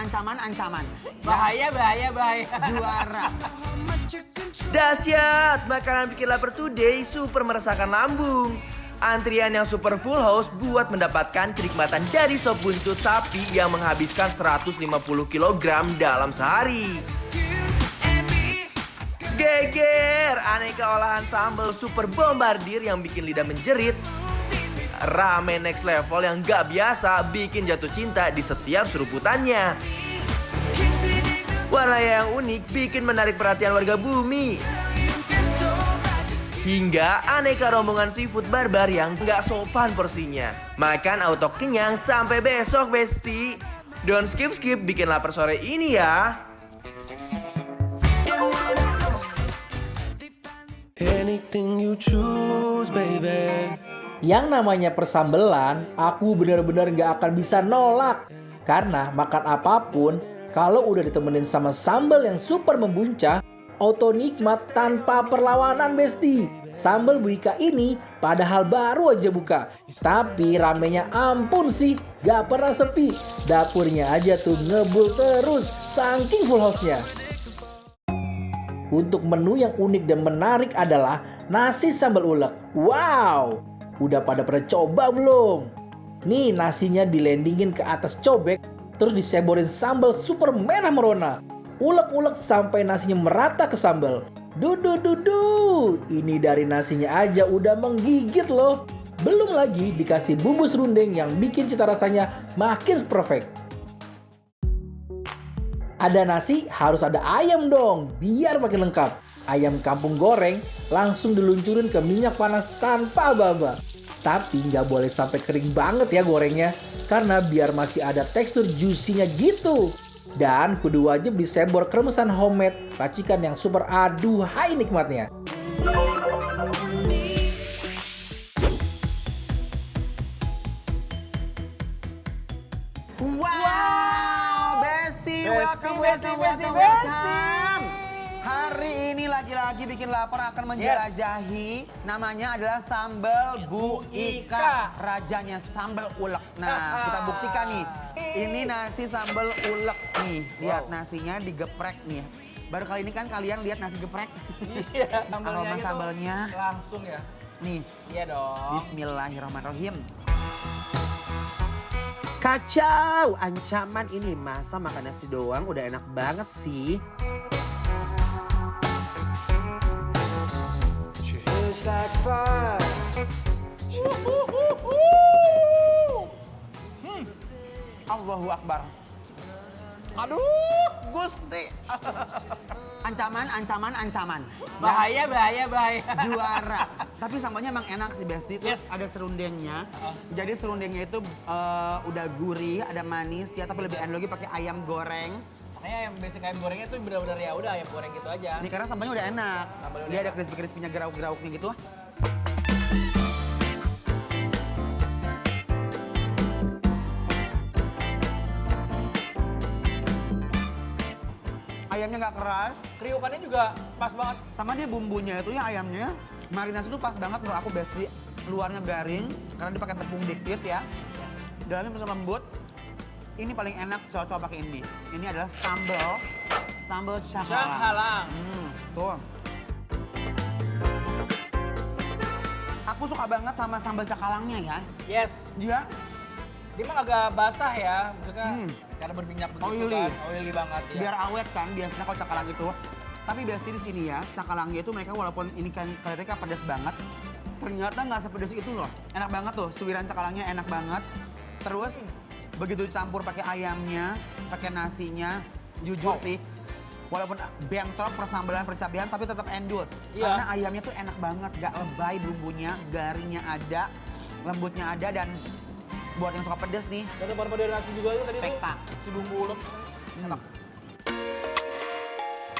ancaman. Bahaya. Juara. Dahsyat, makanan bikin lapar today super meresahkan lambung. Antrian yang super full house buat mendapatkan kenikmatan dari sop buntut sapi yang menghabiskan 150 kg dalam sehari. Geger, aneka olahan sambal super bombardir yang bikin lidah menjerit. Ramen next level yang gak biasa bikin jatuh cinta di setiap seruputannya. Warna yang unik bikin menarik perhatian warga bumi. Hingga aneka rombongan seafood barbar yang gak sopan porsinya. Makan auto kenyang sampai besok, besti. Don't skip bikin lapar sore ini ya. Anything you choose, baby. Yang namanya persambelan, aku benar-benar gak akan bisa nolak. Karena makan apapun, kalau udah ditemenin sama sambal yang super membuncah, auto nikmat tanpa perlawanan, besti. Sambal Bu Ika ini padahal baru aja buka, tapi ramenya ampun sih, gak pernah sepi. Dapurnya aja tuh ngebul terus, saking full house-nya. Untuk menu yang unik dan menarik adalah nasi sambal ulek. Wow, udah pada coba belum? Nih nasinya dilendingin ke atas cobek, terus diseborin sambal super merah merona. Ulek-ulek sampai nasinya merata ke sambal. Dudu, ini dari nasinya aja udah menggigit loh. Belum lagi dikasih bumbu serundeng yang bikin cita rasanya makin perfect. Ada nasi harus ada ayam dong, biar makin lengkap. Ayam kampung goreng langsung diluncurin ke minyak panas tanpa aba-aba. Tapi nggak boleh sampai kering banget ya gorengnya, karena biar masih ada tekstur juicy-nya gitu. Dan kudu wajib disebor kremesan homemade racikan yang super aduhai nikmatnya. Wow, Besti, welcome. Hari ini lagi-lagi bikin lapar akan menjelajahi. Namanya adalah sambal Bu Ika. Rajanya sambal ulek. Nah, kita buktikan nih. Ini nasi sambal ulek nih. Lihat nasinya digeprek nih. Baru kali ini kan kalian lihat nasi geprek. Iya, Aroma sambalnya. langsung ya. Nih. Iya dong. Bismillahirrahmanirrahim. Kacau, ancaman ini. Masa makan nasi doang udah enak banget sih. Allahu Akbar. Aduh, Gusti. Ancaman. Bahaya. Juara. Tapi sambalnya emang enak sih, Besti. Terus ada serundengnya. Jadi serundengnya itu udah gurih, ada manis ya, tapi lebih enak lagi pakai ayam goreng. Makanya yang basic ayam gorengnya tuh benar-benar ya udah ayam goreng gitu aja. Ini karena sambalnya udah enak. Sambalnya udah Dia ada enak. crispy-crispy-nya, gerauk-gerauknya gitu. Ayamnya nggak keras, Kriukannya juga pas banget. sama dia bumbunya itu ya ayamnya. Marinasi itu pas banget menurut aku, Besti. Luarnya garing, karena dia pakai tepung dikit ya. Dalamnya masih lembut. Ini paling enak cocok pakai ini. Ini adalah sambal Cakalang. Tuh. Aku suka banget sama sambal cakalangnya ya. Yes. Dia Dia mah agak basah ya, maksudnya karena berminyak begitu Oily. kan, oily banget ya. biar awet kan biasanya kalau cakalang itu. Tapi Besti di sini ya, cakalangnya itu mereka walaupun ini kan kelihatannya kan pedas banget, ternyata nggak sepedas itu loh. Enak banget tuh, suwiran cakalangnya enak banget. Terus begitu campur pakai ayamnya, pakai nasinya, jujur sih. Walaupun bentrok persambalan percabean tapi tetap endul. Iya. Karena ayamnya tuh enak banget, gak lebay bumbunya, garingnya ada, lembutnya ada, dan buat yang suka pedas nih, Dan pada nasi juga tuh tadi spektak. tuh si bumbu ulek. Enak.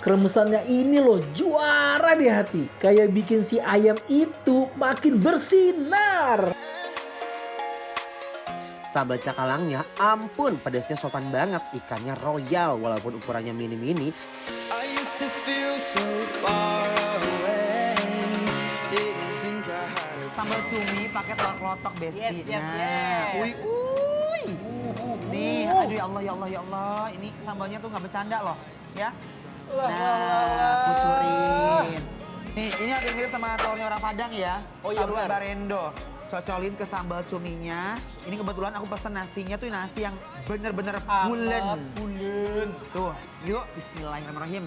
Kremesannya ini loh juara di hati. Kayak bikin si ayam itu makin bersinar. Sambal cakalangnya ampun pedasnya sopan banget. Ikannya royal walaupun ukurannya mini-mini. I used to feel so far away. Didn't think I had a Sambal cumi pakai telur klotok, Besti. Yes. Uy. Nih, Aduh ya Allah, ya Allah, ya Allah. Ini sambalnya tuh nggak bercanda loh, ya. Nah, kucurin. Nih, ini hampir mirip sama telurnya orang Padang ya. Oh iya, Tabuan benar. barendo. Cocolin ke sambal cuminya. Ini kebetulan aku pesen nasinya tuh nasi yang bener-bener pulen. Pulen. Tuh, yuk bismillahirrahmanirrahim.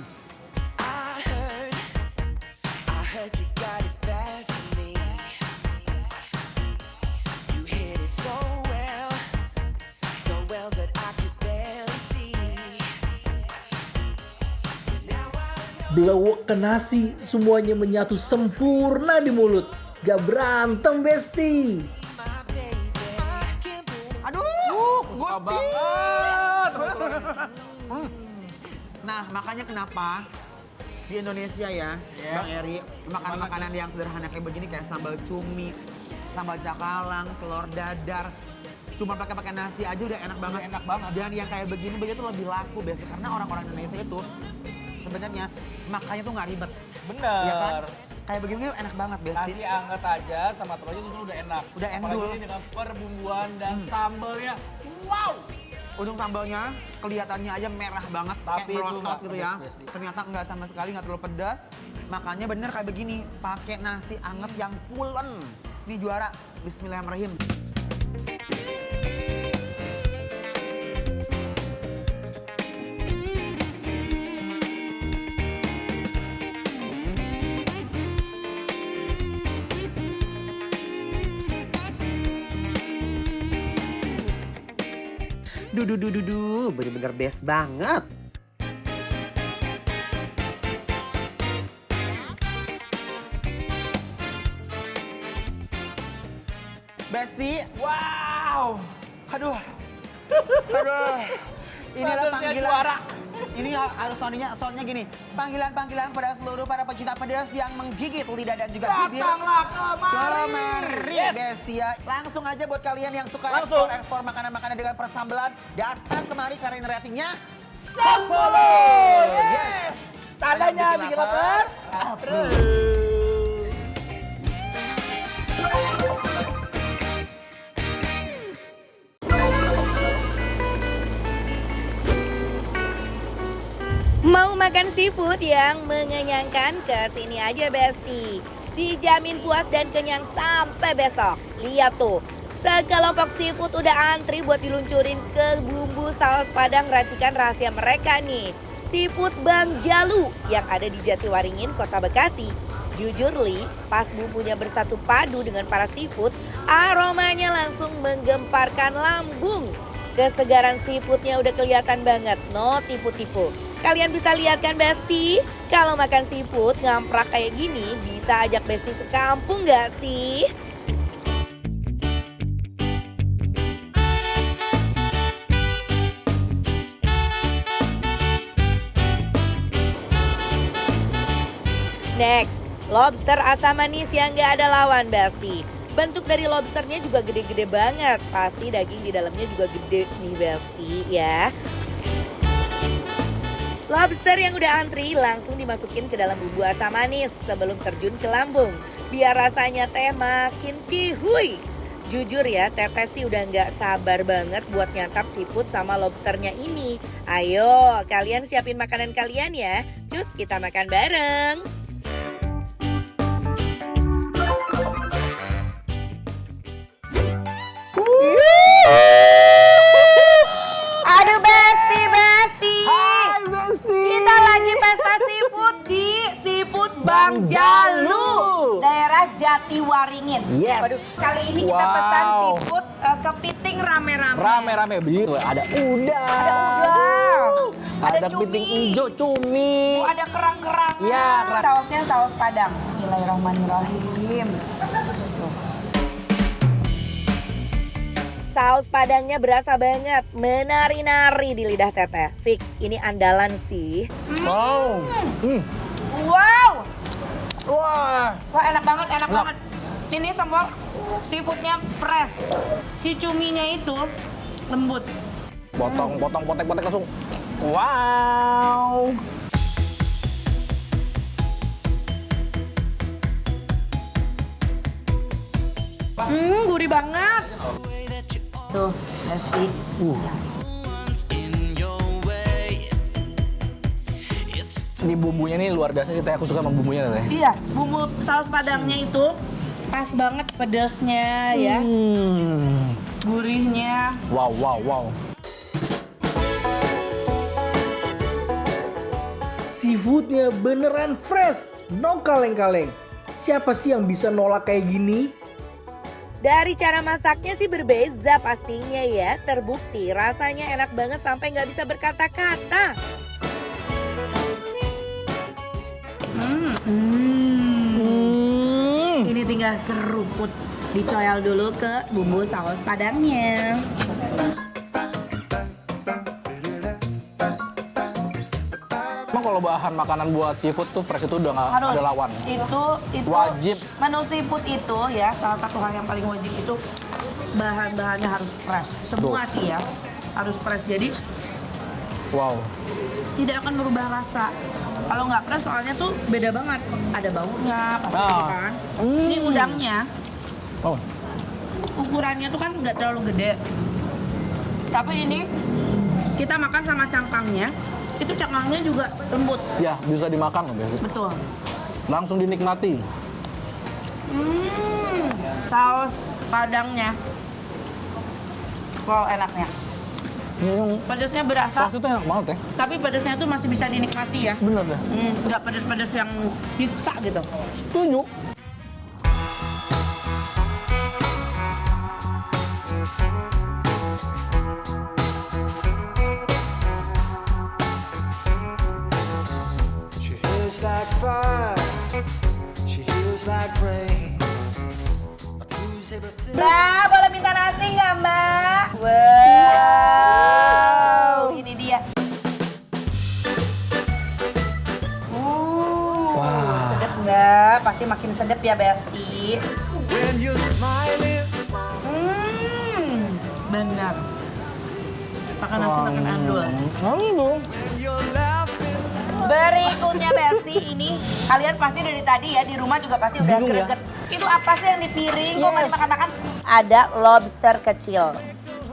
I heard you got it bad for me. You hit it so well that I could barely see. Now I Blewek ke nasi, semuanya menyatu sempurna di mulut. Gak berantem, Besti. my baby. Aduh, suka gusti. banget. Nah, makanya kenapa di Indonesia ya, Bang Eri, makan makanan yang sederhana kayak begini kayak sambal cumi, sambal cakalang, telur dadar, cuma pakai nasi aja udah enak banget. Enak banget. Dan yang kayak begini tuh lebih laku biasanya karena orang-orang Indonesia itu sebenarnya makannya tuh nggak ribet. Bener. Ya kan? Kayak begini enak banget, Besti. Nasi anget aja sama telurnya itu udah enak. Udah endul. Apalagi ini dengan perbumbuan dan sambalnya. Wow. Ujung sambalnya kelihatannya aja merah banget, Tapi kayak itu melotot nggak gitu ya. pedas, Besti. Ternyata nggak sama sekali, nggak terlalu pedas. Makanya bener kayak begini, pakai nasi anget yang pulen. Ini juara, bismillahirrahmanirrahim. Duh, bener-bener best banget. Besti, Wow. aduh. Inilah Pedasnya panggilan. juara. Ini harus soundnya gini. Panggilan-panggilan pada seluruh para pecinta pedas yang menggigit lidah dan juga bibir. Datanglah kemari. Kemari, Yes. Bestia. Langsung aja buat kalian yang suka Langsung. ekspor makanan-makanan dengan persambelan, datang kemari karena ini ratingnya 10. Yes. Tandanya bikin lapar. Mau makan seafood yang mengenyangkan? Kesini aja Besti. Dijamin puas dan kenyang sampai besok. Lihat tuh, sekelompok seafood udah antri buat diluncurin ke bumbu saus Padang racikan rahasia mereka nih. Seafood Bang Jalu yang ada di Jatiwaringin, Kota Bekasi. Jujur Li, pas bumbunya bersatu padu dengan para seafood, aromanya langsung menggemparkan lambung. Kesegaran seafoodnya udah kelihatan banget, no tipu-tipu. Kalian bisa lihat kan Besti, kalau makan seafood ngamprak kayak gini bisa ajak Besti sekampung gak sih? Next, lobster asam manis yang gak ada lawan Besti. Bentuk dari lobsternya juga gede-gede banget. Pasti daging di dalamnya juga gede nih Besti ya. Lobster yang udah antri langsung dimasukin ke dalam bumbu asam manis sebelum terjun ke lambung. Biar rasanya teh makin cihuy. Jujur ya, Teteh sih udah nggak sabar banget buat nyantap seafood sama lobsternya ini. Ayo, kalian siapin makanan kalian ya. Cus, kita makan bareng. Aduh Besti, Besti. Hai Besti. Kita lagi pesta seafood di Seafood Bang Jalu, daerah Jatiwaringin. Yes. Waduh, kali ini kita Wow. pesan seafood kepiting rame-rame. Rame-rame begitu. Ada udang. Ada udang. Ada cumi. kepiting hijau, cumi. Oh, ada kerang-kerang. Iya, kerang. Sausnya saus Padang. Bismillahirrahmanirrahim. Saus Padangnya berasa banget, menari-nari di lidah Teteh. Fix, ini andalan sih. Wow. Wow, Wah. wah enak banget, enak banget. Ini semua seafoodnya fresh. Si cuminya itu lembut. Potong, potek langsung. Wow. Gurih banget. Tuh, Besti. Ini bumbunya nih luar biasa sih Teh, aku suka sama bumbunya Teh. Iya, bumbu saus padangnya itu pas banget pedasnya ya. Gurihnya. Wow, wow, wow. Seafoodnya beneran fresh, no kaleng-kaleng. Siapa sih yang bisa nolak kayak gini? Dari cara masaknya sih berbeza pastinya ya. Terbukti rasanya enak banget sampai nggak bisa berkata-kata. Ini tinggal seruput. Dicoyal dulu ke bumbu saus padangnya. Emang kalau bahan makanan buat seafood tuh fresh itu udah nggak ada lawan. Itu Wajib. menu seafood itu ya salah satu hal yang paling wajib itu bahan-bahannya harus fresh. Semua Tuh. sih ya harus fresh. Jadi Wow. tidak akan berubah rasa. Kalau nggak fresh soalnya tuh beda banget. Ada baunya pasti kan. Ini udangnya Oh. ukurannya tuh kan nggak terlalu gede. Tapi ini kita makan sama cangkangnya. Itu cangkangnya juga lembut. Ya, bisa dimakan loh Besti. Betul. Langsung dinikmati. Saus padangnya. Wow, enaknya. Pedasnya berasa, Saus itu enak banget ya. tapi pedasnya tuh masih bisa dinikmati ya. Bener deh. Nggak pedas-pedas yang nyiksa gitu. Setuju. She heals like fire, she heals like rain. I lose everything. Mbak, boleh minta nasi nggak Mbak? Wow, ini dia. Sedap nggak? Pasti makin sedap ya Besti. When you're smiling, Benar. Makan nasi, makan andul. Halo. when you're laughing. Berikutnya Besti, ini kalian pasti dari tadi ya di rumah juga pasti udah Bingung ya? greget. Itu apa sih yang di piring? Kok masih Yes. makan-makan? Ada lobster kecil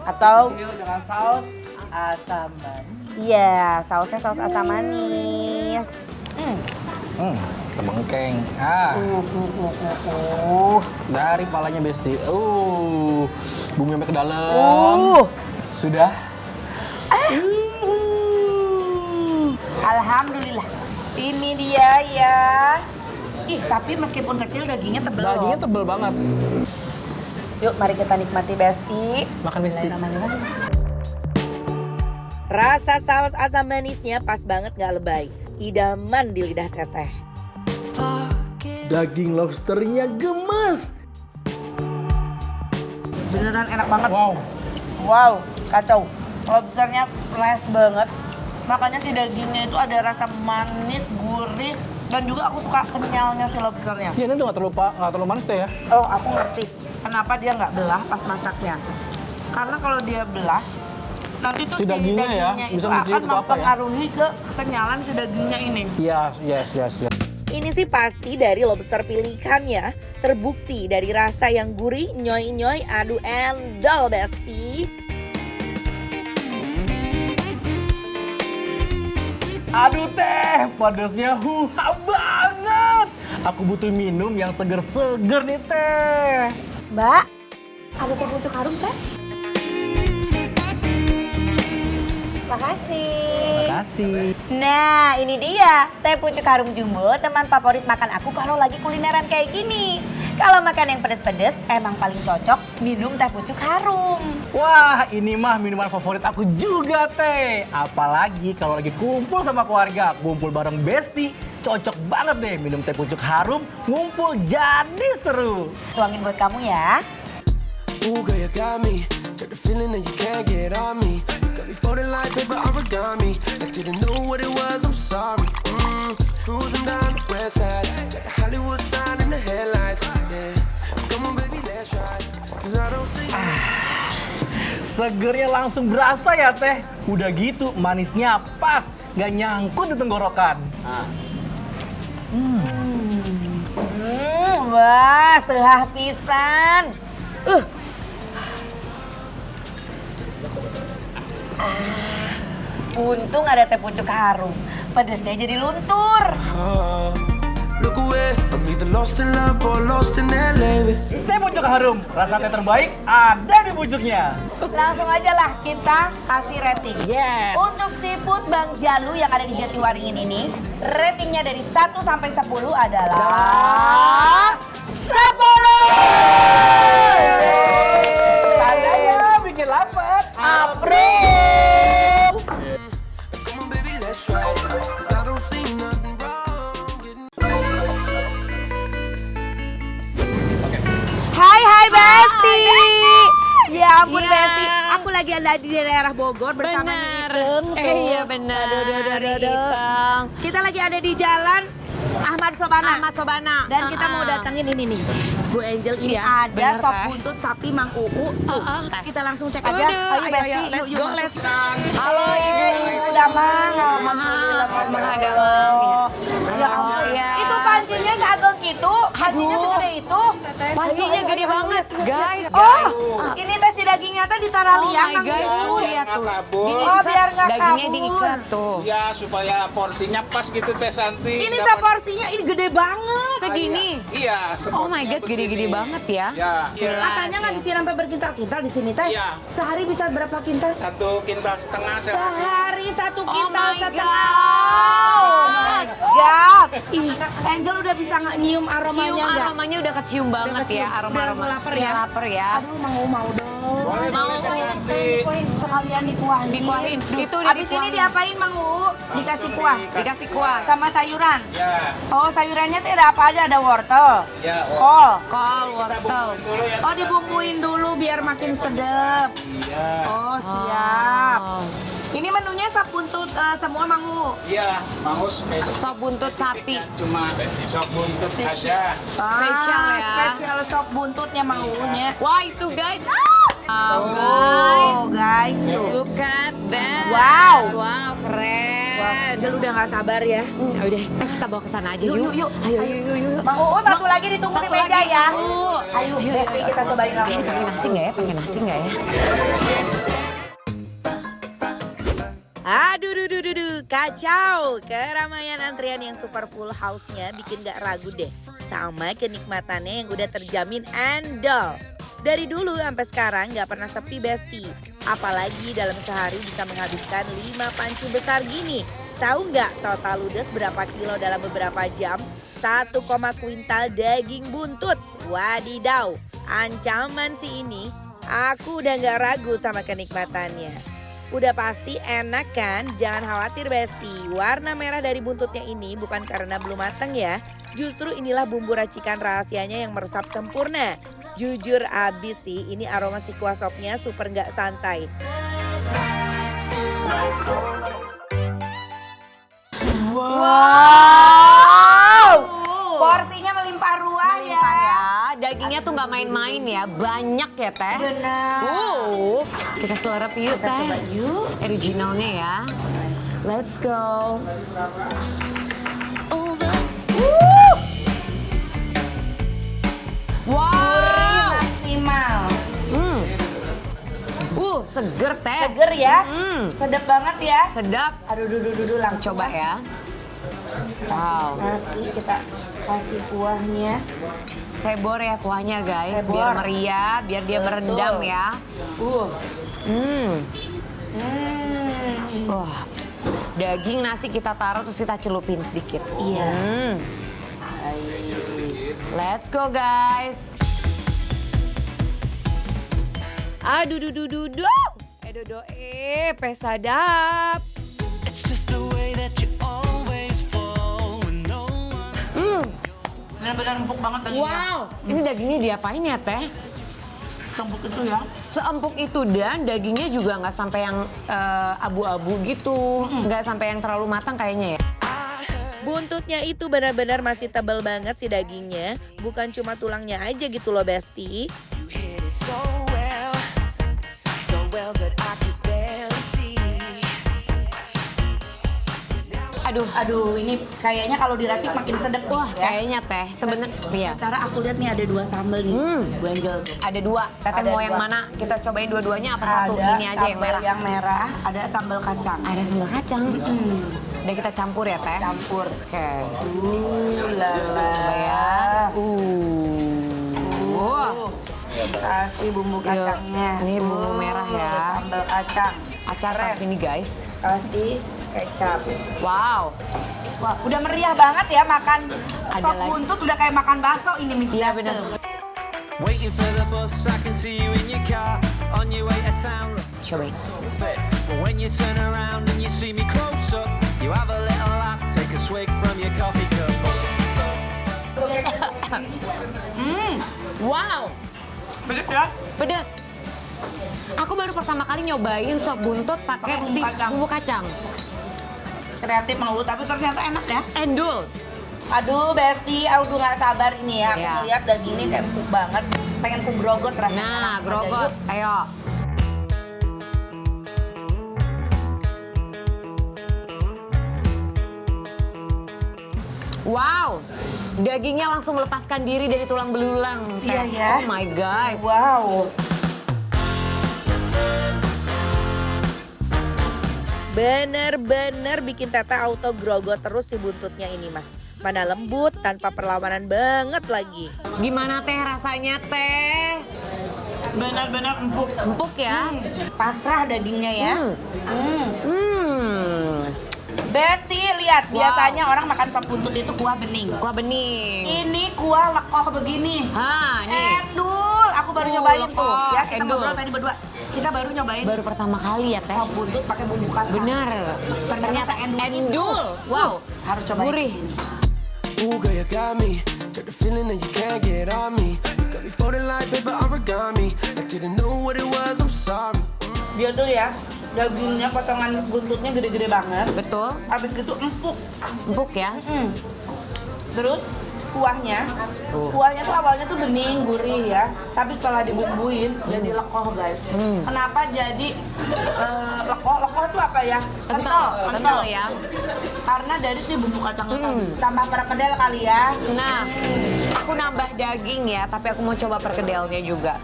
atau Dengan saus asam manis. iya sausnya saus asam manis. Tebengkeng. Dari palanya Besti. Bumbunya sampai ke dalam. Sudah. Alhamdulillah. Ini dia ya. Ih, tapi meskipun kecil dagingnya tebel loh. Dagingnya tebel banget. Yuk, mari kita nikmati Besti. Makan Besti. Rasa saus asam manisnya pas banget nggak lebay. Idaman di lidah teteh. Daging lobsternya gemes. Beneran enak banget. Wow. Wow, kacau. Lobsternya fresh banget. Makanya si dagingnya itu ada rasa manis, gurih, dan juga aku suka kenyalnya si lobsternya. Ya ini tuh nggak terlalu manis Teh ya. Oh, aku ngerti kenapa dia nggak belah pas masaknya. Karena kalau dia belah, nanti tuh Si dagingnya ya, itu bisa akan mencicipi itu apa ya? mempengaruhi ke kekenyalan si dagingnya ini. Yes. Ini sih pasti dari lobster pilihan ya. Terbukti dari rasa yang gurih, nyoy-nyoy, adu endol Besti. Aduh Teh, pedasnya banget. Aku butuh minum yang seger-seger nih Teh. Mbak, ada teh pucuk harum Teh? Makasih. Makasih. Nah, ini dia teh pucuk harum jumbo, teman favorit makan aku kalau lagi kulineran kayak gini. Kalau makan yang pedas-pedas, emang paling cocok minum teh pucuk harum. Wah, ini mah minuman favorit aku juga Teh. Apalagi kalau lagi kumpul sama keluarga, kumpul bareng Besti. Cocok banget deh minum teh pucuk harum, ngumpul jadi seru. Tuangin buat kamu ya. Ooh, girl, you got me. Got the feeling that you can't get on me. You got me folding like paper origami. I didn't know what it was, I'm sorry. Cruising down the west side. Got the Hollywood sign in the headlights. Yeah. Come on, baby, let's ride. 'Cause I don't see Segernya langsung berasa ya Teh. Udah gitu manisnya pas, gak nyangkut di tenggorokan. Wah, sehah pisan. Untung ada teh pucuk harum. pedesnya jadi luntur. Look away, I'm either lost in love or lost in LA with you. Teh pucuk harum, rasa teh terbaik ada di pucuknya. Langsung aja lah kita kasih rating. Yes. Untuk seafood Bang Jalu yang ada di Jatiwaringin ini, ratingnya dari 1 sampai 10 adalah 10. Tandanya bikin lapar. Approve. Come on, baby, let's ride it. 'Cause I don't see nothing wrong getting Hai Besti. Ya ampun Iya. Besti, aku lagi ada di daerah Bogor bersama Bener. Nitem. Iya benar. Nitem. Kita lagi ada di jalan Ahmad Sobana. Ahmad Sobana. Dan kita mau datengin ini nih. Bu Angel, ini Iya, ada bener, sop Teh. buntut sapi Mang Uu. Tuh, kita langsung cek aja. Udah, Ayo Besti, ayo, let's go, masuk. let's go. Halo Ibu. Udah Mang. Ada Mang. Ya ampun. iya. Itu pancinya seageng gitu, pancinya segede itu. Pancinya Ayo, gede ayo, banget, ayo. guys. Oh, ini tes si dagingnya teh ditara Oh liang my Mang guys, Uu. tuh lihat tuh. Oh, biar nggak Dagingnya kabur. diikat tuh. Ya supaya porsinya pas gitu Teh Santi. Ini Dapat- seporsinya ini gede banget. Segini. Iya, Oh my seporsinya god, gede-gede begini. banget ya. Ya, iya. Katanya nggak disiram sampai berkintal-kintal di sini teh. Iya. Sehari bisa berapa kintal? 1 kintal setengah Sehari 1 Oh kintal my setengah. God. Oh my god. Ih, Angel udah bisa nggak nyium aromanya Cium nggak? aromanya udah kecium banget kecium. ya, Udah aroma-aroma. langsung lapar Udah ya? lapar ya. Aduh, mau dong. Boleh, Mau boleh, Teh Santi. Sekalian dikuahin. Dikuahin. Itu udah Abis ini dikuahin. diapain Mang Uu? Dikasih kuah. Dikasih kuah. Sama sayuran. Ya, Oh, sayurannya tuh ada apa aja? Ada wortel, ya. kol. Kol, wortel. Dulu ya. Oh, dibumbuin dulu biar makin sedap. Iya. Oh, siap. Oh. Ini menunya sop buntut semua Mang Uu. Iya, mau spesial. Sop buntut sapi. Cuma sop buntut aja. Spesial ya. Spesial sop buntutnya Mang Uu-nya. Wah itu guys. Oh, guys, tuh. Look at that. Wow. Wow, keren. Angel udah gak sabar ya. Udah, kita bawa ke sana aja Yuk, yuk. yuk, Ayo, yuk. Mang Uu satu lagi ditunggu di Satu meja lagi. ya. Ayo, Ayo, Besti kita cobain Ini langsung. pakai nasi nggak ya? Pakai nasi nggak ya? Aduh, kacau. Keramaian antrian yang super full house-nya bikin gak ragu deh. Sama kenikmatannya yang udah terjamin endol. Dari dulu sampai sekarang gak pernah sepi Besti. Apalagi dalam sehari bisa menghabiskan 5 panci besar gini. Tahu nggak total ludes berapa kilo dalam beberapa jam? 1, kuintal daging buntut. Wadidaw, ancaman sih ini. Aku udah gak ragu sama kenikmatannya. Udah pasti enak kan? Jangan khawatir Besti. Warna merah dari buntutnya ini bukan karena belum matang ya. Justru inilah bumbu racikan rahasianya yang meresap sempurna. Jujur abis sih, ini aroma si kuah sopnya super nggak santai. Wow! Porsinya melimpah ruah ya. Dagingnya tuh nggak main-main ya, banyak ya teh. Benar. Kita selerap yuk Kita teh. coba yuk. Originalnya ya. Let's go. Wow. Maksimal. Seger teh. Seger ya. Sedap banget ya. Sedap. Aduh, Kita langsung coba ya. Wow. Nasi kita kasih kuahnya. Sebor ya kuahnya guys, Sebor. biar meriah, biar dia merendam ya. Wah, daging nasi kita taruh terus kita celupin sedikit. Iya. Let's go guys. Aduh, Dodo, pesadap. It's just the way that you always fall when no one's Benar-benar empuk banget dagingnya. Wow, ini dagingnya diapain ya teh? Empuk itu ya. Seempuk itu dan dagingnya juga nggak sampai yang abu-abu gitu, nggak sampai yang terlalu matang kayaknya ya. Buntutnya itu benar-benar masih tebal banget si dagingnya. Bukan cuma tulangnya aja gitu loh Besti. You hit it so well that I could barely see. Aduh, ini kayaknya kalau diracik makin sedap nih Wah, ya. kayaknya teh sebenarnya iya. Cara aku lihat nih ada 2 sambal nih. Bu Angel tuh. Ada 2. Teteh Ada mau yang 2. mana? Kita cobain dua-duanya apa satu? Ini aja yang sambal merah. yang merah, ada sambal kacang. Ada sambal kacang. Dan kita campur ya, Teh? Campur. Oke. Lala. Coba ya. Kasih bumbu kacangnya. Ini bumbu merah ya. Sambal kacang. Acar Keren. pas ini guys. Kasih kecap. Wow. Wah, udah meriah banget ya makan Ada sop lagi. buntut, udah kayak makan bakso ini Miss Iya, Justin. bener. Waiting for the bus, I can see you in your car on your way to town. Cobain. But when you turn around and you see me close up, you have a little laugh, take a swig from your coffee cup. Wow. Pedes ya? Pedas. Aku baru pertama kali nyobain sop buntut pakai Pakai bumbu kacang. bumbu kacang. Kreatif menurut, tapi ternyata enak ya. Endul. Aduh Besti, aku nggak sabar ini ya. Aku Iya. ngeliat dagingnya kayak empuk banget. Pengen ku grogot rasanya. Nah, Langsung grogot. aja, yuk. Ayo. Wow, dagingnya langsung melepaskan diri dari tulang belulang. Iya Teh. ya. Oh my god. Wow. Bener-bener bikin Tete auto grogot terus si buntutnya ini mah. Mana lembut, tanpa perlawanan banget lagi. Gimana Teh rasanya Teh? Bener-bener empuk. Empuk ya? Pasrah dagingnya ya. Besti, lihat. Wow. Biasanya orang makan sop buntut itu kuah bening. Kuah bening. Ini kuah lekoh begini. Ha, nih. Endul, aku baru nyobain lekoh, tuh. Ya, kita endul. ngobrol tadi berdua. Kita baru nyobain Baru pertama kali ya Teh? sop buntut pakai bumbu kacang. Bener. Ternyata endul. Endul. Wow. Harus cobain. Gurih. Ooh, girl, you got me. Got the feeling that you can't get on me. You got me folding like paper origami. I didn't know what it was, I'm sorry. Dia tuh ya, dagingnya potongan buntutnya gede-gede banget. Betul. Habis gitu empuk. Empuk ya? Terus kuahnya, Tuh. kuahnya tuh awalnya tuh bening, gurih ya. Tapi setelah dibumbuin jadi lekoh guys. Kenapa jadi lekoh? Lekoh tuh apa ya? Kental ya. Karena dari si bumbu kacang tadi. Tambah perkedel kali ya. Nah, aku nambah daging ya, tapi aku mau coba perkedelnya juga.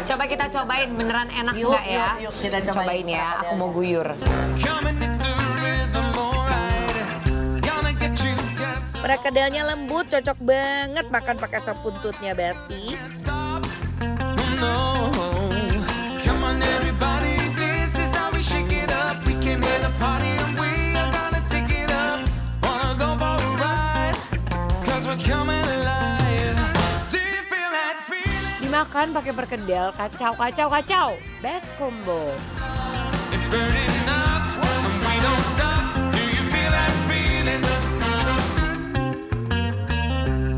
Coba kita cobain, beneran enak Yuk, nggak ya? yuk, kita cobain ya, aku mau guyur. Coming in the rhythm, alright. Gonna get you dancing. Perkedelnya lembut, cocok banget makan pakai sop buntutnya Besti. Stop. Oh, no. Come on, everybody. This is how we shake it up. We came here to party and we are gonna take it up. Wanna go for a ride? 'Cause we're coming alive. Do you feel that feeling? Dimakan pakai perkedel, kacau. Best combo. It's burning up and we don't stop. Do you feel that feeling?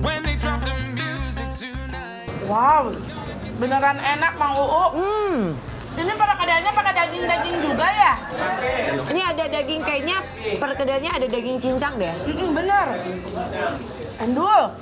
When they drop the music tonight. Wow, beneran enak Mang Uu. Ini perkedelnya pakai daging-daging juga ya? Ini ada daging, kayaknya perkedelnya ada daging cincang deh. Bener. Endul.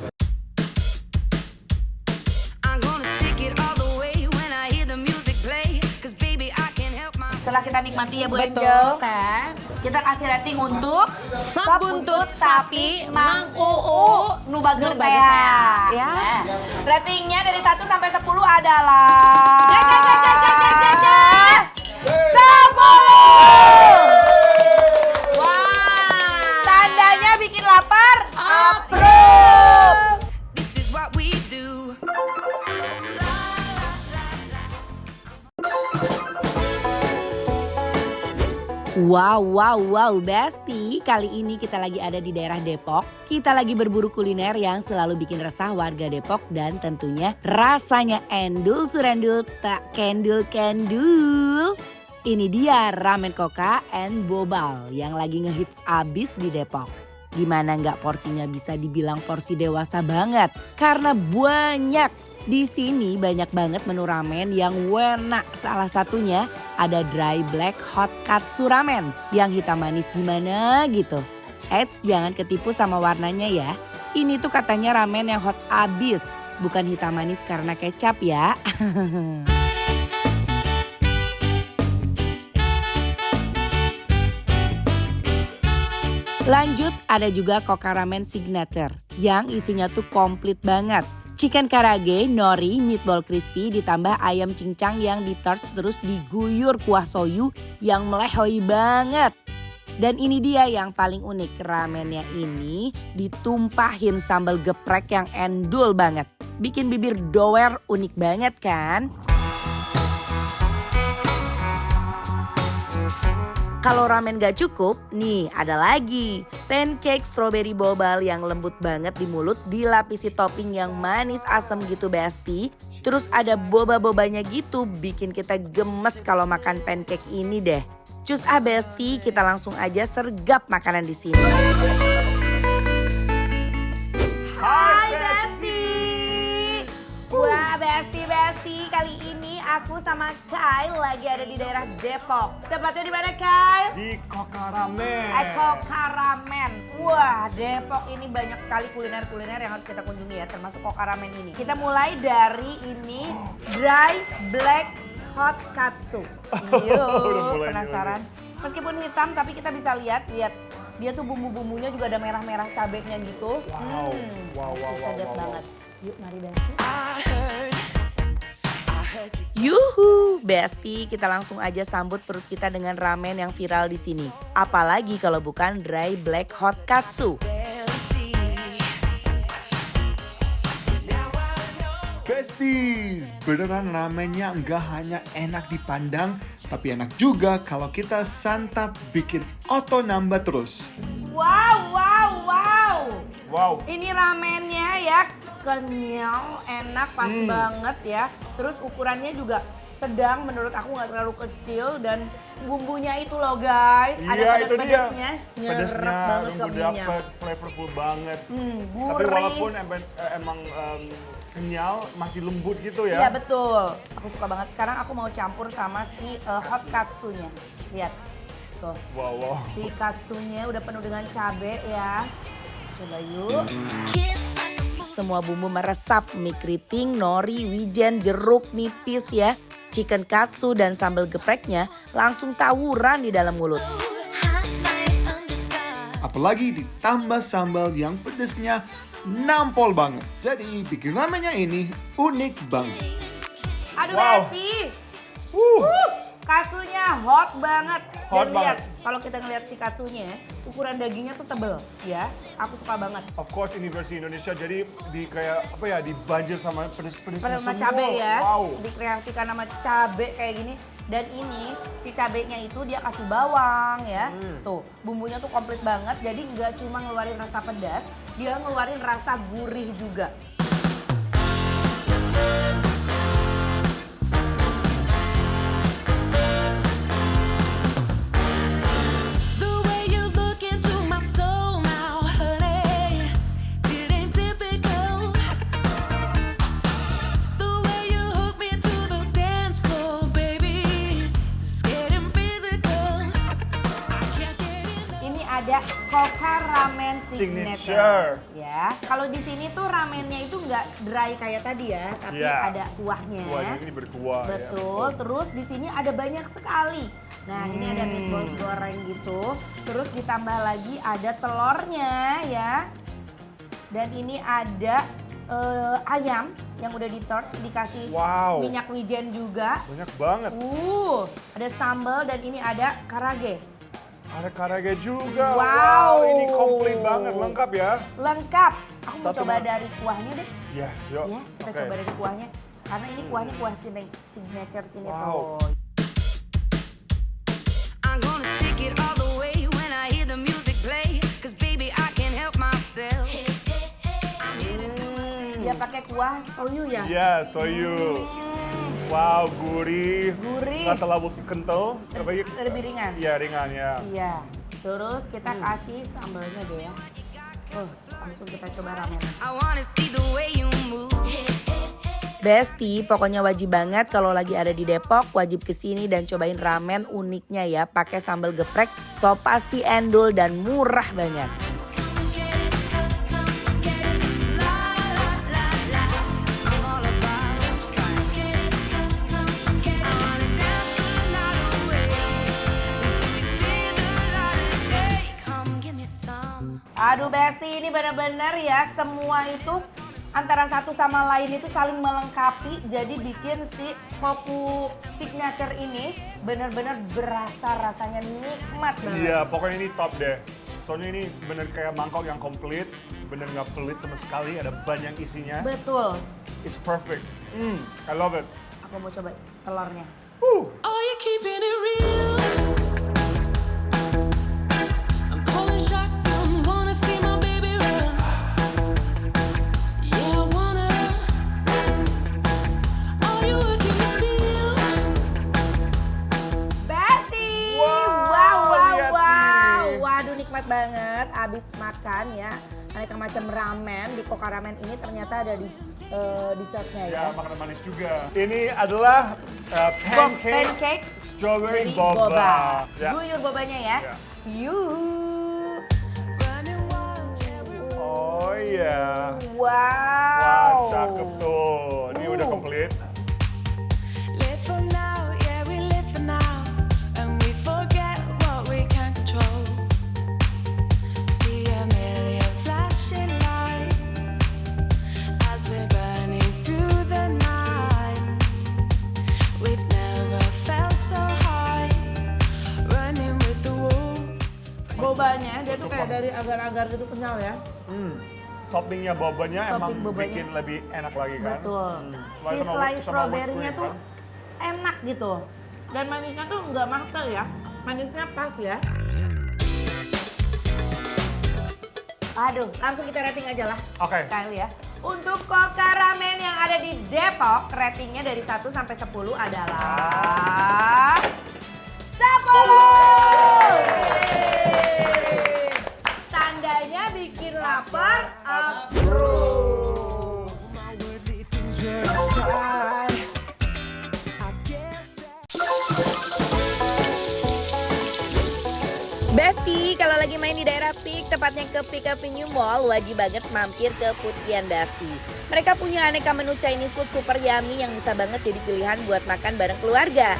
I'm gonna take it all the way when I hear the music play. 'Cause baby, I can't help myself. Setelah kita nikmati ya Bu Betul, Angel, Teh. kita kasih rating untuk Sop buntut sapi Mang Uu nu bager Nu teh. bager teh, ya. Nah, ratingnya dari 1 sampai 10 adalah 10. Tandanya bikin lapar. Approve. This is what we do. Wow, Besti. Kali ini kita lagi ada di daerah Depok. Kita lagi berburu kuliner yang selalu bikin resah warga Depok dan tentunya rasanya endul surendul tak kendul. Ini dia ramen Koka and Bobal yang lagi ngehits abis di Depok. Gimana nggak porsinya bisa dibilang porsi dewasa banget? Karena banyak. Di sini banyak banget menu ramen yang enak. Salah satunya ada dry black hot katsu ramen yang hitam manis gimana gitu. Eits, jangan ketipu sama warnanya ya. Ini tuh katanya ramen yang hot abis, bukan hitam manis karena kecap ya. Lanjut ada juga Koka Ramen Signature yang isinya tuh komplit banget. Chicken karage, nori, meatball crispy ditambah ayam cincang yang di-torch terus diguyur kuah soyu yang melehoi banget. Dan ini dia yang paling unik, ramennya ini ditumpahin sambal geprek yang endul banget. Bikin bibir doer unik banget kan? Kalau ramen gak cukup, nih ada lagi. Pancake strawberry bobal yang lembut banget di mulut dilapisi topping yang manis asam gitu Besti. Terus ada boba-bobanya gitu bikin kita gemes kalau makan pancake ini deh. Cus Besti, kita langsung aja sergap makanan di sini. Hai Besti. Wah Besti, kali ini aku sama Kyle lagi ada di daerah Depok. Tepatnya di mana Kyle? Di Kokaramen. Kokaramen. Wah, Depok ini banyak sekali kuliner-kuliner yang harus kita kunjungi ya, termasuk Kokaramen ini. Kita mulai dari ini, Dry Black Hot Katsu. Penasaran? Meskipun hitam tapi kita bisa lihat dia tuh bumbu-bumbunya juga ada merah-merah cabenya gitu. Wow. Sedap banget. Yuk mari Besti. Yuhu, Besti, kita langsung aja sambut perut kita dengan ramen yang viral di sini. Apalagi kalau bukan Dry Black Hot Katsu. Besties, beneran ramennya nggak hanya enak dipandang, tapi enak juga kalau kita santap bikin otot nambah terus. Wow. Ini ramennya ya kenyal, enak, pas banget ya. Terus ukurannya juga sedang, menurut aku nggak terlalu kecil dan bumbunya itu loh guys. Ada pedas-pedasnya, nyerap banget ke minyak. Dapet, flavorful banget. Gurih. Tapi walaupun emang kenyal, masih lembut gitu ya. Iya betul, aku suka banget. Sekarang aku mau campur sama si hot katsunya. Lihat, tuh. Wow. Si katsunya udah penuh dengan cabai ya. Coba yuk. Semua bumbu meresap, mie keriting, nori, wijen, jeruk nipis ya. Chicken katsu dan sambal gepreknya langsung tawuran di dalam mulut. Apalagi ditambah sambal yang pedesnya nampol banget. Jadi bikin ramennya ini unik banget. Aduh Wow. Besti. Katsunya hot banget. Hot Dan lihat, banget. kalau kita ngeliat si katsunya, ukuran dagingnya tuh tebel ya. Aku suka banget. Of course ini versi Indonesia, jadi dibanjir sama pedes-pedesnya Pada sama semua. cabe ya, Wow. dikreasikan sama cabe kayak gini. Dan ini si cabenya itu dia kasih bawang ya. Tuh bumbunya tuh komplit banget, jadi nggak cuma ngeluarin rasa pedas, dia ngeluarin rasa gurih juga. The way you look into my soul now, honey, it ain't typical. The way you hook me to the dance floor, baby, it's getting physical. I can't get enough. Ini ada Kokaramen Signature. Ya, kalau di sini tuh ramennya itu nggak dry kayak tadi ya, tapi Iya. ada kuahnya. Kuahnya ini berkuah ya. Betul, terus di sini ada banyak sekali. Nah ini ada meatballs goreng gitu, terus ditambah lagi ada telurnya ya. Dan ini ada ayam yang udah di-torch, dikasih Wow. minyak wijen juga. Banyak banget. Ada sambal dan ini ada karage. Ada karage juga. Wow. Ini komplit banget, lengkap ya. Lengkap. Aku mau Satu coba ma- dari kuahnya deh. Ya, yuk. Ya, kita Oke. coba dari kuahnya. Karena ini kuahnya kuah signature sini Wow. tuh. I'm gonna take it all the way when I hear the music play. Cause baby, I can't help myself. Dia pakai kuah soyu ya? Ya, soyu. Wow, gurih. Gurih. Nggak terlalu kental. Lebih ringan. Iya, ringan ya. Iya. Terus kita kasih sambalnya deh ya. Langsung kita coba ramen. I wanna see the way you move. Besti, pokoknya wajib banget kalau lagi ada di Depok, wajib kesini dan cobain ramen uniknya ya. Pakai sambal geprek, so pasti endul dan murah banget. I'm all about fun. I wanna dance the night away until we see the light of day. Come give me some. Aduh Besti, ini bener-bener ya semua itu antara satu sama lain itu saling melengkapi, jadi bikin si Kopu Signature ini benar-benar berasa rasanya nikmat banget. Iya, pokoknya ini top deh. Soalnya ini bener kayak mangkok yang komplit, bener nggak pelit sama sekali, ada banyak isinya. Betul. It's perfect. I love it. Aku mau coba telurnya. Oh, you're keeping it real. I'm calling shotgun, wanna see my baby run. Yeah, I wanna. Are you working the field? Besti! Wow, lihat nih. Waduh, nikmat banget. Abis makan ya, aneka macam ramen. Di Koka Ramen ini ternyata ada di dessertnya ya. Ya, makanan manis juga. Ini adalah pancake strawberry dari boba. Ya. Guyur bobanya ya. Ya. Yuk. Oh iya. Wow. Wah, cakep tuh. Ini udah komplit. Live for now, yeah, we live for now. And we forget what we can't control. See a million flashing lights as we're burning through the night. We've never felt so high, running with the wolves. Bobanya dia tuh kayak dari agar-agar gitu kenyal ya. Toppingnya bobanya emang Topping bobanya. bikin lebih enak lagi kan? Betul. Selain Si sama- slice sama strawberry-nya whipped tuh cream enak gitu. Dan manisnya tuh nggak matang ya. Manisnya pas ya. Aduh, langsung kita rating aja lah. Oke. Kali ya. Untuk Koka Ramen yang ada di Depok, ratingnya dari 1 sampai 10 adalah 10! Yeay. Tandanya bikin lapar, approve. Besti, kalau lagi main di daerah Peak, tepatnya ke Peak Avenue Mall, wajib banget mampir ke Putian Besti. Mereka punya aneka menu Chinese food super yummy yang bisa banget jadi pilihan buat makan bareng keluarga.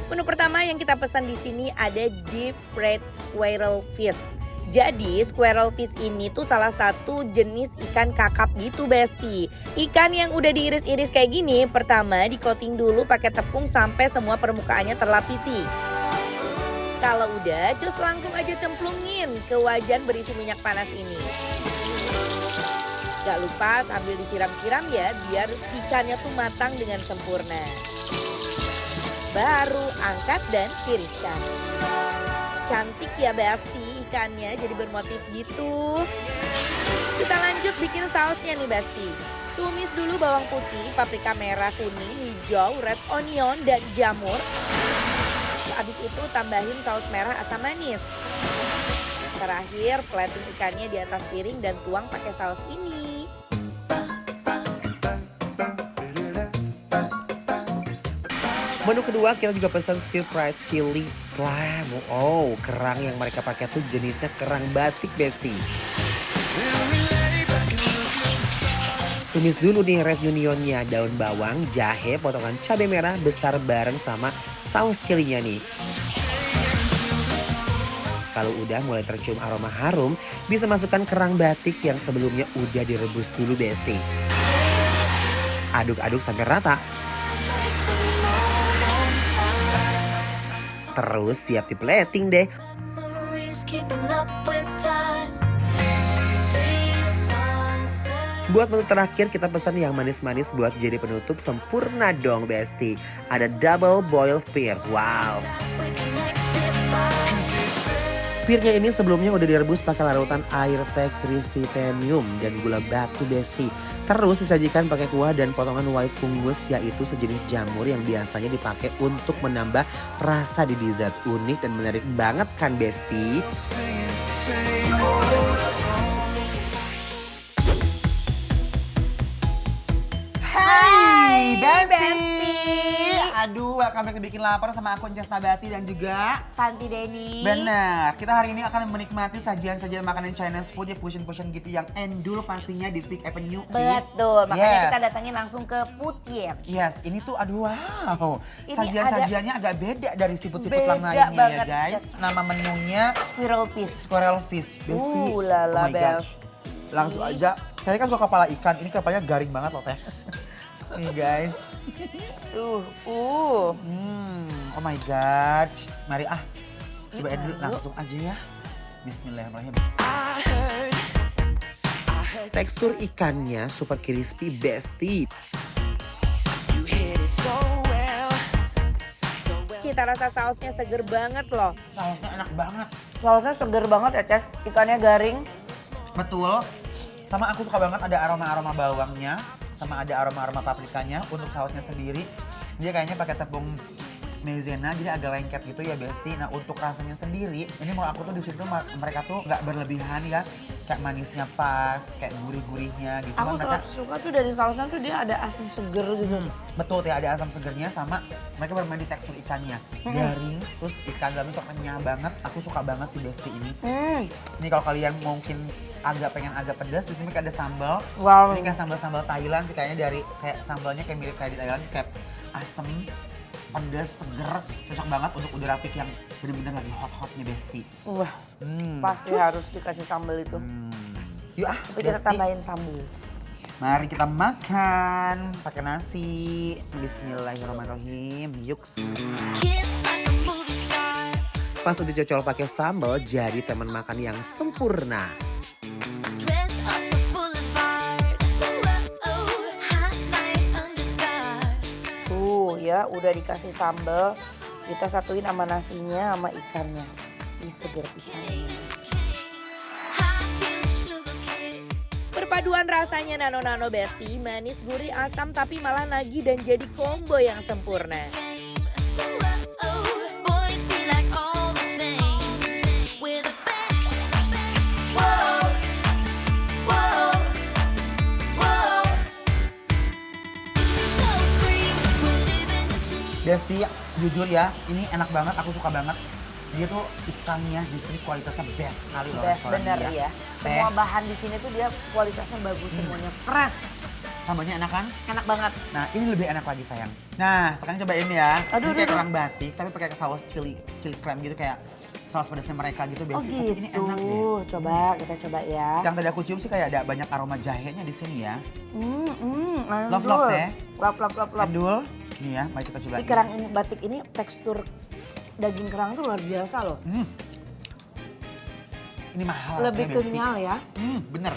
Menu pertama yang kita pesan di sini ada deep fried squirrel fish. Jadi squirrel fish ini tuh salah satu jenis ikan kakap gitu Besti. Ikan yang udah diiris-iris kayak gini, pertama di-coating dulu pakai tepung sampai semua permukaannya terlapisi. Kalau udah, cus langsung aja cemplungin ke wajan berisi minyak panas ini. Gak lupa sambil disiram-siram ya, biar ikannya tuh matang dengan sempurna. Baru angkat dan tiriskan. Cantik ya Basti, ikannya jadi bermotif gitu. Kita lanjut bikin sausnya nih Basti. Tumis dulu bawang putih, paprika merah, kuning, hijau, red onion, dan jamur. Abis itu tambahin saus merah asam manis. Terakhir plating ikannya di atas piring dan tuang pakai saus ini. Menu kedua kita juga pesan stir fried chili clam. Oh, kerang yang mereka pakai tuh jenisnya kerang batik Besti. Tumis dulu nih red unionnya, daun bawang, jahe, potongan cabai merah besar bareng sama saus chilinya nih. Kalau udah mulai tercium aroma harum, bisa masukkan kerang batik yang sebelumnya udah direbus dulu Besti. Aduk-aduk sampai rata. Terus siap di plating deh. Buat menu terakhir kita pesan yang manis-manis buat jadi penutup sempurna dong Besti. Ada double boil pear. Wow. Pearnya ini sebelumnya udah direbus pakai larutan air teh kristitenium dan gula batu Besti. Terus disajikan pakai kuah dan potongan white fungus, yaitu sejenis jamur yang biasanya dipakai untuk menambah rasa di dessert. Unik dan menarik banget kan Besti? Hai Besti. Besti. Aduh, welcome back ke Bikin Lapar sama aku Jas Nabati dan juga Santi Deni. bener. Kita hari ini akan menikmati sajian-sajian makanan Chinese food ya, fusion-fusion gitu yang endul pastinya di Peak Avenue. Betul, makanya Yes. kita datangin langsung ke Putian. Yes, ini tuh aduh wow. Ini Sajian-sajiannya agak beda dari siput-siput Beda yang lainnya ya banget, guys. Jas. Nama menunya Squirrel fish. squirrel fish. Besti. Lala, oh my gosh. Langsung aja Tadi kan suka kepala ikan, ini kepalanya garing banget loh teh. Nih guys. Oh my god. Mari cobain dulu langsung aja ya. Bismillahirrahmanirrahim. Tekstur ikannya super crispy Besti. Cita rasa sausnya seger banget loh. Sausnya enak banget. Sausnya seger banget ya, Ces. Ikannya garing. Betul. Sama aku suka banget ada aroma-aroma bawangnya, sama ada aroma-aroma paprikanya. Untuk sausnya sendiri, dia kayaknya pakai tepung maizena, jadi agak lengket gitu ya Besti. Nah untuk rasanya sendiri, ini menurut aku tuh di situ mereka tuh nggak berlebihan ya. Kayak manisnya pas, kayak gurih-gurihnya gitu. Aku suka tuh dari sausnya tuh dia ada asam seger gitu. Betul ya, ada asam segernya sama mereka bermain di tekstur ikannya. Garing, terus ikan dalamnya tuh renyah banget. Aku suka banget sih Besti ini. Ini kalau kalian mungkin pengen agak pedas, di sini ada sambal. Wow. Ini kayak sambal Thailand sih kayaknya kayak sambalnya kayak mirip kayak di Thailand, kayak asem, pedas, seger, cocok banget untuk udara peak yang bener-bener lagi hot-hotnya Besti. Wah, pasti harus dikasih sambal itu. Yuk Tapi kita Besti. tambahin sambal. Mari kita makan pakai nasi. Bismillahirrahmanirrahim. Yuks. Pas udah cocol pakai sambal, jadi teman makan yang sempurna. Tuh ya, udah dikasih sambal. Kita satuin sama nasinya sama ikannya. Ih, seger pisan. Perpaduan rasanya nano-nano Besti, manis, gurih, asam tapi malah nagih dan jadi combo yang sempurna. Besti, jujur ya, ini enak banget, aku suka banget. Dia tuh ikannya di sini kualitasnya best sekali loh. Best restoran bener dia. ya. Semua bahan di sini tuh dia kualitasnya bagus semuanya, fresh. Sambalnya enak kan? Enak banget. Nah ini lebih enak lagi sayang. Nah sekarang cobain ya. Aduh, Ini kayak aduh. kerang batik tapi pakai saus chili crème gitu, kayak saus pedasnya mereka gitu Oh Besti. gitu. Ini enak deh. Coba kita coba ya. Yang tadi aku cium sih kayak ada banyak aroma jahenya di sini ya. Love Love teh. Love. Endul. Nih ya, mari kita coba. Si kerang ini, batik ini tekstur daging kerang tuh luar biasa loh. Ini mahal Lebih rasanya, Besti. kenyal ya. Bener.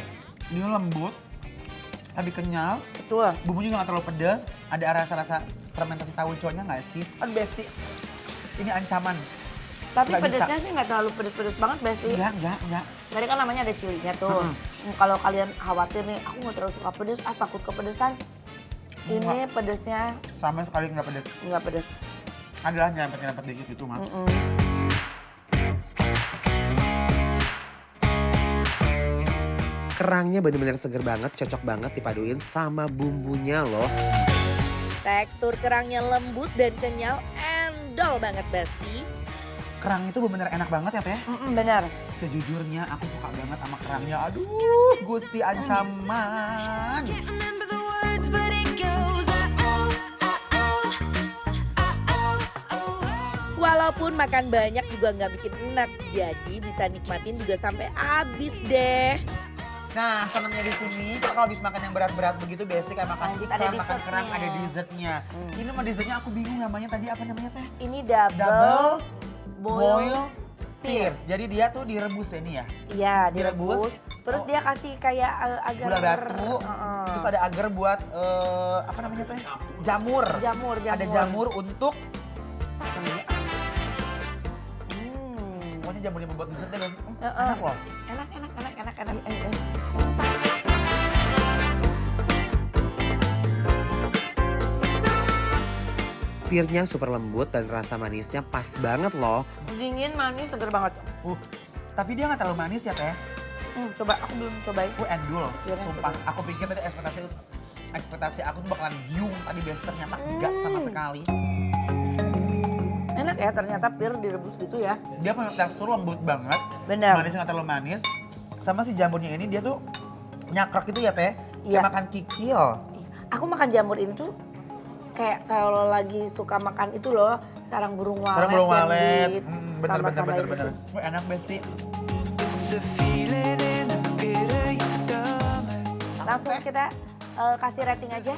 Ini lembut, lebih kenyal. Betul. Bumbunya juga gak terlalu pedas. Ada rasa-rasa fermentasi tauconya nggak sih? Aduh Besti, ini ancaman. Tapi Nggak pedasnya bisa. sih nggak terlalu pedes-pedes banget Besti. Enggak. Tadi kan namanya ada cilinya tuh. Kalau kalian khawatir nih, aku nggak terlalu suka pedes, takut kepedesan. Ini pedesnya Sama sekali nggak pedas. nggak pedes. Adalah nyerempet-nyerempet dikit gitu mah. Kerangnya bener-bener seger banget, cocok banget dipaduin sama bumbunya loh. Tekstur kerangnya lembut dan kenyal, endol banget Besti. Kerang itu bener enak banget ya Teh. Benar. Sejujurnya aku suka banget sama kerangnya. Aduh, Gusti ancaman. Walaupun makan banyak juga nggak bikin enak, jadi bisa nikmatin juga sampai habis deh. Nah, senangnya di sini kita kalau habis makan yang berat-berat begitu biasanya kayak makan Lanjut, ikan, ada makan kerang, dessertnya. ada dessertnya. Ini mah dessertnya aku bingung namanya tadi apa namanya Teh? Ini double boil pierce. Jadi dia tuh direbus ya ini ya. Iya, Direbus. direbus. Terus dia kasih kayak agar Gula batu, terus ada agar buat apa namanya Teh? Jamur. Jamur. Ada jamur untuk pokoknya jamur yang membuat dessertnya enak loh. Enak. Pirnya super lembut dan rasa manisnya pas banget loh. Dingin, manis, seger banget. Tapi dia nggak terlalu manis ya Teh. Coba, aku belum cobain. Endul, Pirnya sumpah. Aku pikir tadi ekspektasi aku tuh bakalan giung tadi biasa ternyata enggak sama sekali. Enak ya, ternyata pir direbus gitu ya. Dia punya tekstur lembut banget. Benar. Manisnya nggak terlalu manis. Sama si jamurnya ini dia tuh nyakrak gitu ya Teh. Iya. Kayak makan kikil. Aku makan jamur ini tuh kayak kalau lagi suka makan itu loh, sarang burung walet. Sarang burung yang walet. ditambah-tambahin Bener. itu. Wah, enak Besti. Langsung kita kasih rating aja.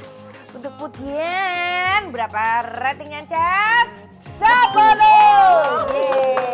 Untuk Putian, berapa ratingnya Cas? 10! Yeay.